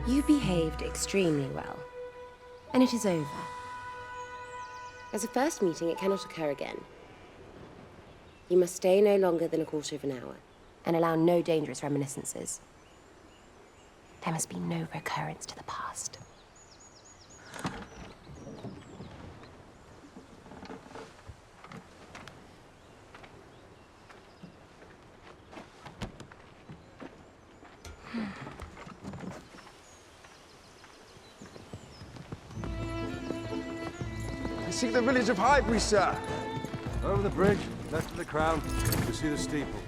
You behaved extremely well, and it is over. As a first meeting, it cannot occur again. You must stay no longer than a quarter of an hour, and allow no dangerous reminiscences. There must be no recurrence to the past. Seek the village of Highbury, sir. Over the bridge, left of the crown, you see the steeple.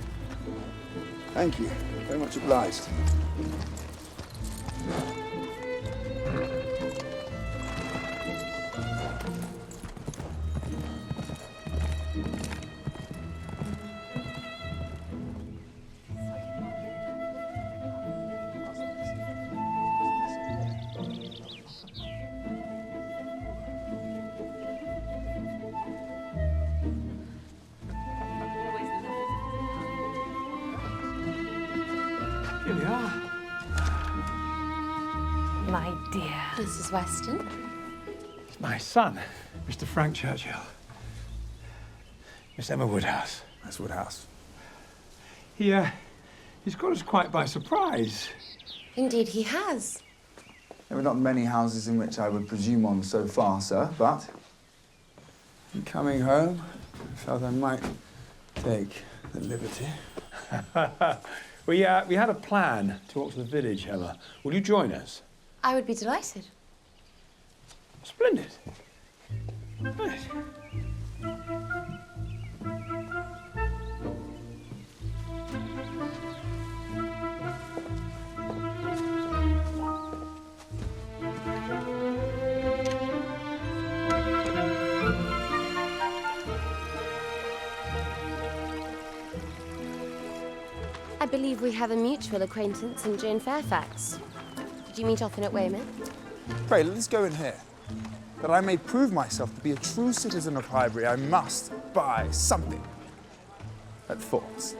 Thank you. Very much obliged. Here we are. My dear. Mrs. Weston. It's my son, Mr. Frank Churchill. Miss Emma Woodhouse. Miss Woodhouse. He's caught us quite by surprise. Indeed, he has. There are not many houses in which I would presume on so far, sir, but in coming home, I felt I might take the liberty. We had a plan to walk to the village, Emma. Will you join us? I would be delighted. Splendid. Right. I believe we have a mutual acquaintance in Jane Fairfax. Did you meet often at Weymouth? Pray, let us go in here. That I may prove myself to be a true citizen of Highbury, I must buy something at Thorpe's.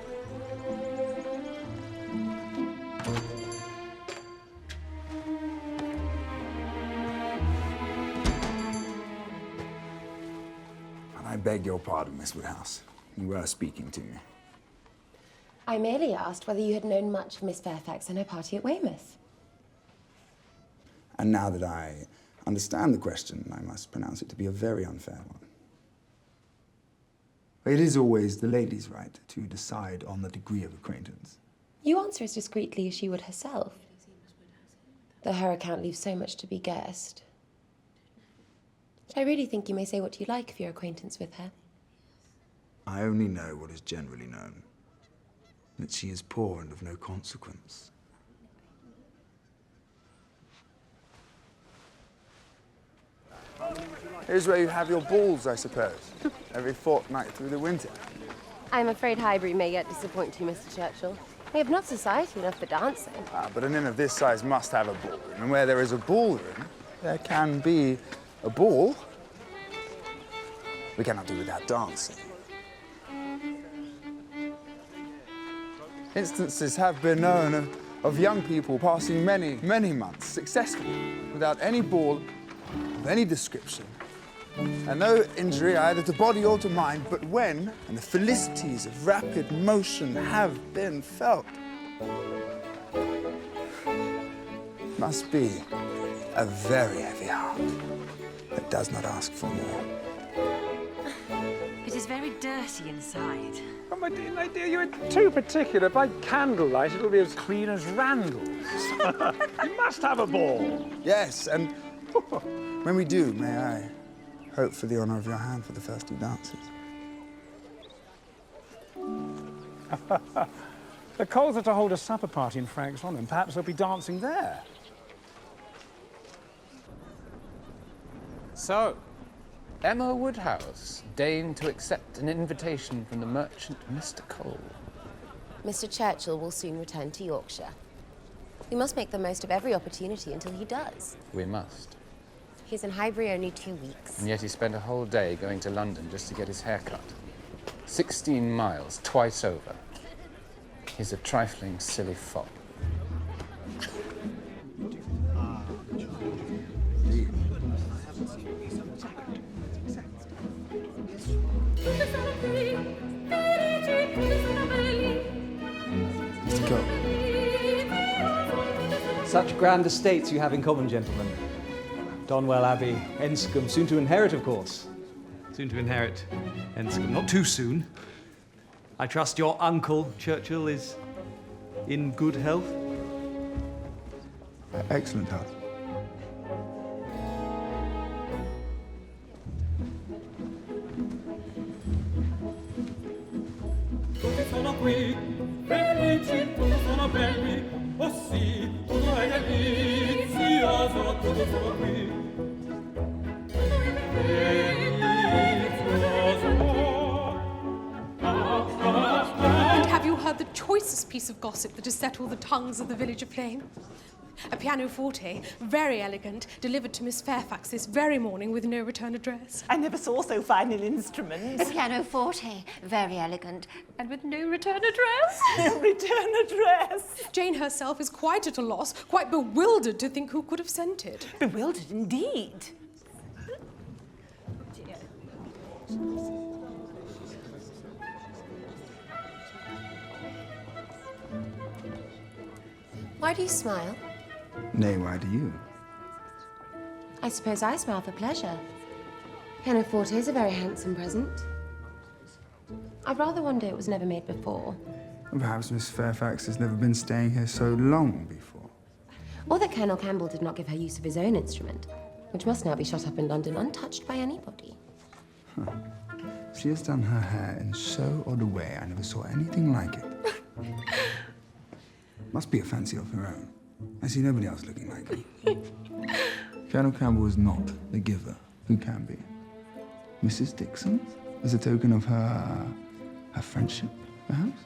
And I beg your pardon, Miss Woodhouse. You were speaking to me. I merely asked whether you had known much of Miss Fairfax and her party at Weymouth. And now that I understand the question, I must pronounce it to be a very unfair one. It is always the lady's right to decide on the degree of acquaintance. You answer as discreetly as she would herself. Though her account leaves so much to be guessed. I really think you may say what you like of your acquaintance with her. I only know what is generally known. That she is poor and of no consequence. Here's where you have your balls, I suppose. Every fortnight through the winter. I'm afraid Highbury may yet disappoint you, Mr. Churchill. We have not society enough for dancing. But an inn of this size must have a ballroom. And where there is a ballroom, there can be a ball. We cannot do without dancing. Instances have been known of young people passing many, many months successfully without any ball of any description and no injury either to body or to mind, but when, and the felicities of rapid motion have been felt, must be a very heavy heart that does not ask for more. It is very dirty inside. Oh, my dear, you're too particular. By candlelight, it'll be as clean as Randall's. You must have a ball. Yes, and when we do, may I hope for the honour of your hand for the first two dances? The Coles are to hold a supper party in Frank's honour, and perhaps they'll be dancing there. So, Emma Woodhouse deigned to accept an invitation from the merchant Mr. Cole. Mr. Churchill will soon return to Yorkshire. We must make the most of every opportunity until he does. We must. He's in Highbury only 2 weeks. And yet he spent a whole day going to London just to get his hair cut. 16 miles, twice over. He's a trifling, silly fop. Such grand estates you have in common, gentlemen. Donwell Abbey, Enscombe, soon to inherit, of course. Soon to inherit Enscombe. Not too soon. I trust your uncle, Churchill, is in good health? Excellent health. Sono qui, felici, tutti sono belli, oh sì, tutto è delizioso, tutti sono qui. And have you heard the choicest piece of gossip that has set all the tongues of the village aflame? A pianoforte, very elegant, delivered to Miss Fairfax this very morning with no return address. I never saw so fine an instrument. A pianoforte, very elegant. And with no return address? No return address. Jane herself is quite at a loss, quite bewildered to think who could have sent it. Bewildered indeed. Why do you smile? Nay, why do you? I suppose I smile for pleasure. Pianoforte is a very handsome present. I rather wonder it was never made before. Perhaps Miss Fairfax has never been staying here so long before. Or that Colonel Campbell did not give her use of his own instrument, which must now be shut up in London untouched by anybody. Huh. She has done her hair in so odd a way I never saw anything like it. Must be a fancy of her own. I see nobody else looking like her. Colonel Campbell is not the giver. Who can be? Mrs. Dixon? As a token of her friendship, perhaps?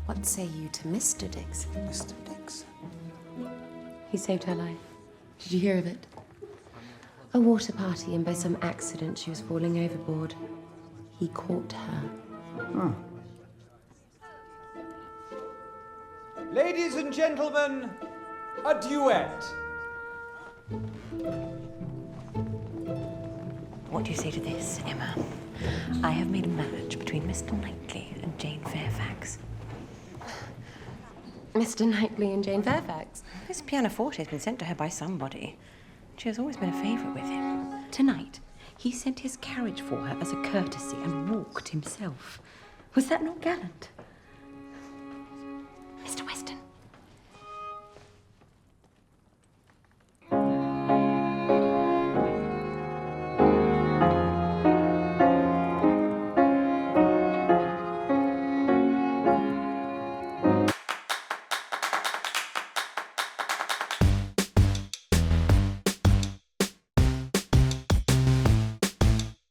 What say you to Mr. Dixon? Mr. Dixon? He saved her life. Did you hear of it? A water party, and by some accident she was falling overboard. He caught her. Huh. Ladies and gentlemen, a duet. What do you say to this, Emma? I have made a match between Mr. Knightley and Jane Fairfax. Mr. Knightley and Jane Fairfax? This pianoforte has been sent to her by somebody. She has always been a favourite with him. Tonight, he sent his carriage for her as a courtesy and walked himself. Was that not gallant?